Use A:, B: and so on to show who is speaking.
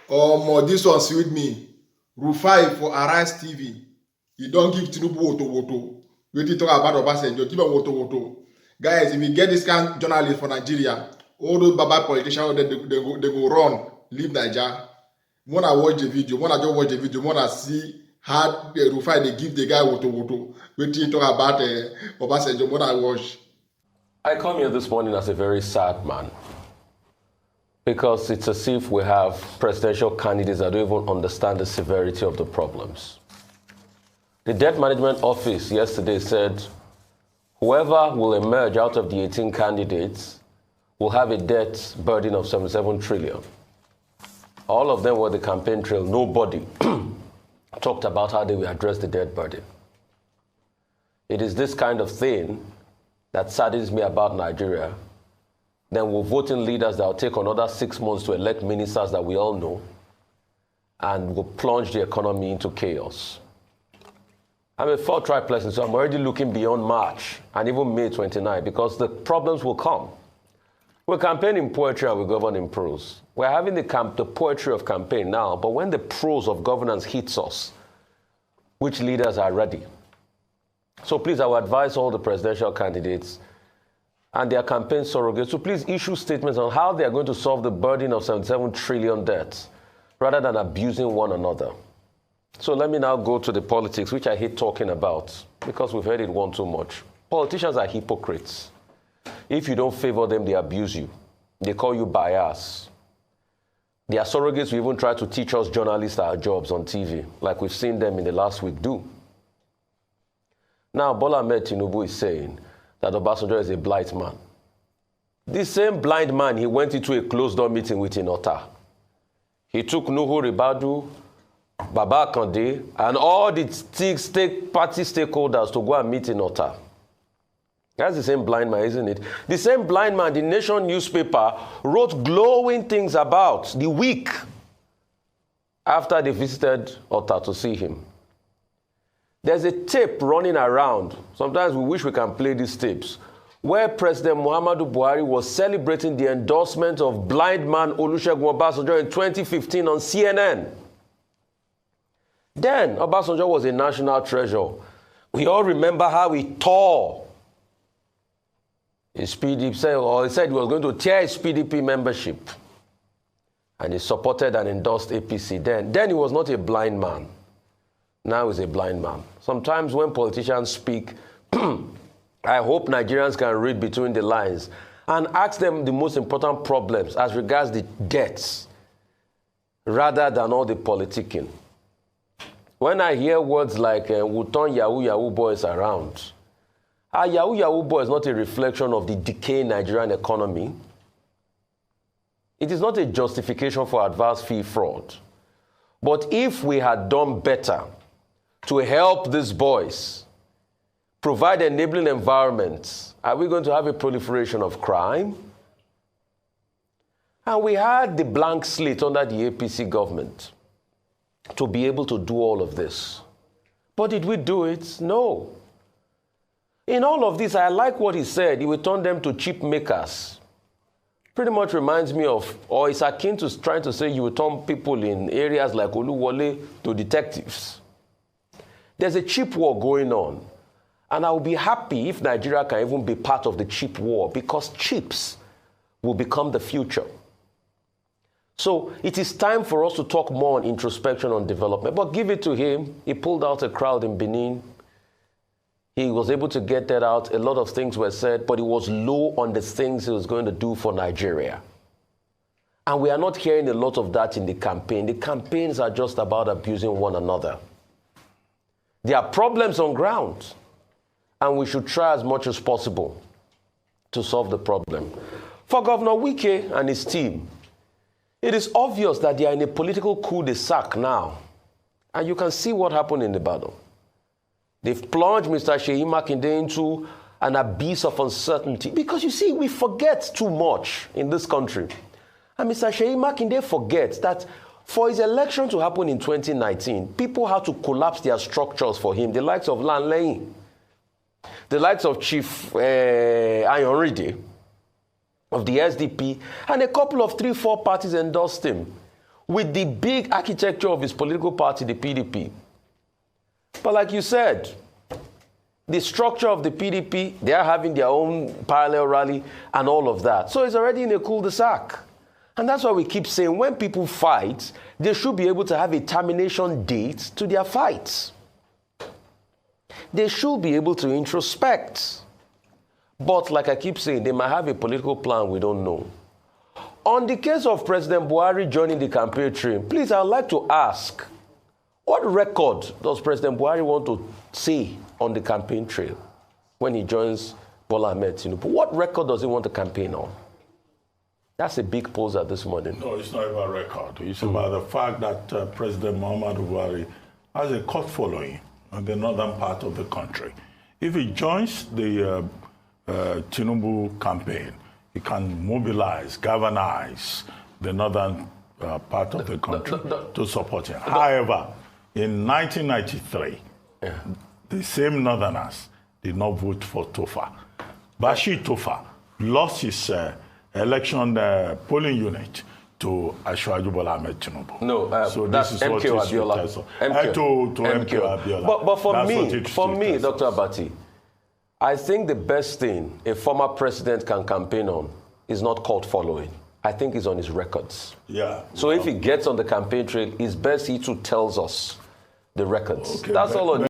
A: This one sweet me. Rufai for Arise TV. You don't give Tinubu woto. Wetin talk about Obasanjo, give him woto. Guys, if you get this kind of journalist for Nigeria, all those baba politicians, they go run, leave Nigeria. When I watch the video, when I just watch the video, when I see how Rufai they give the guy woto. Wetin talk about Obasanjo, when I watch.
B: I come here this morning as a very sad man because it's as if we have presidential candidates that don't even understand the severity of the problems. The Debt Management Office yesterday said whoever will emerge out of the 18 candidates will have a debt burden of 77 trillion. All of them were the campaign trail. Nobody talked about how they will address the debt burden. It is this kind of thing that saddens me about Nigeria. Then we're voting leaders that will take another 6 months to elect ministers that we all know, and will plunge the economy into chaos. I'm a fourth-try person, so I'm already looking beyond March and even May 29 because the problems will come. We're campaigning poetry and we govern in prose. We're having the poetry of campaign now, but when the prose of governance hits us, which leaders are ready? So please, I will advise all the presidential candidates and their campaign surrogates to please issue statements on how they are going to solve the burden of 77 trillion debts rather than abusing one another. So let me now go to the politics, which I hate talking about because we've heard it one too much. Politicians are hypocrites. If you don't favor them, they abuse you. They call you bias. Their surrogates will even try to teach us journalists our jobs on TV, like we've seen them in the last week do. Now, Bola Ahmed Tinubu is saying that Obasanjo is a blind man. This same blind man, he went into a closed-door meeting with Inota. He took Nuhu Ribadu, Baba Kande, and all the party stakeholders to go and meet Inota. That's the same blind man, isn't it? The same blind man, the Nation newspaper, wrote glowing things about the week after they visited Ota to see him. There's a tape running around. Sometimes we wish we can play these tapes, where President Muhammadu Buhari was celebrating the endorsement of blind man Olusegun Obasanjo in 2015 on CNN. Then Obasanjo was a national treasure. We all remember how he tore his PDP, or he said he was going to tear his PDP membership. And he supported and endorsed APC then. Then he was not a blind man. Now he's a blind man. Sometimes when politicians speak, I hope Nigerians can read between the lines and ask them the most important problems as regards the debts, rather than all the politicking. When I hear words like, we'll turn Yahoo boys around, Yahoo boy is not a reflection of the decaying Nigerian economy. It is not a justification for advanced fee fraud. But if we had done better to help these boys, provide enabling environments, are we going to have a proliferation of crime? And we had the blank slate under the APC government to be able to do all of this. But did we do it? No. In all of this, I like what he said. He will turn them to chip makers. Pretty much reminds me of, or it's akin to trying to say you will turn people in areas like Oluwole to detectives. There's a chip war going on. And I will be happy if Nigeria can even be part of the chip war, because chips will become the future. So it is time for us to talk more on introspection, on development. But give it to him. He pulled out a crowd in Benin. He was able to get that out. A lot of things were said, but he was low on the things he was going to do for Nigeria. And we are not hearing a lot of that in the campaign. The campaigns are just about abusing one another. There are problems on ground, and we should try as much as possible to solve the problem. For Governor Wike and his team, it is obvious that they are in a political coup-de-sac now. And you can see what happened in the battle. They've plunged Mr. Seyi Makinde into an abyss of uncertainty. Because you see, we forget too much in this country. And Mr. Seyi Makinde forgets that for his election to happen in 2019, people had to collapse their structures for him, the likes of Lanley, the likes of Chief Ayanride of the SDP, and a couple of 3-4 parties endorsed him. with the big architecture of his political party, the PDP. But like you said, the structure of the PDP, they are having their own parallel rally and all of that. So it's already in a cul-de-sac. And that's why we keep saying when people fight, they should be able to have a termination date to their fights. They should be able to introspect. But like I keep saying, they might have a political plan we don't know. On the case of President Buhari joining the campaign trail, please, I would like to ask, what record does President Buhari want to see on the campaign trail when he joins Bola Ahmed Tinubu? What record does he want to campaign on? That's a big poser this morning.
C: No, it's not about record. It's about the fact that President Muhammadu Buhari has a cult following in the northern part of the country. If he joins the Tinubu campaign, he can mobilize, galvanize the northern part of the country to support him. However, in 1993, the same northerners did not vote for Tofa. Bashir Tofa lost his election polling unit to Asiwaju Bola Ahmed Tinubu.
B: No,
C: so
B: that's
C: this is
B: MK
C: what
B: Abiola.
C: to MK Abiola.
B: But for me, Dr. Abati, I think the best thing a former president can campaign on is not cult following. I think it's on his records.
C: Yeah.
B: So if he gets on the campaign trail, it's best he too tells us the records.
C: Okay,
B: That's all on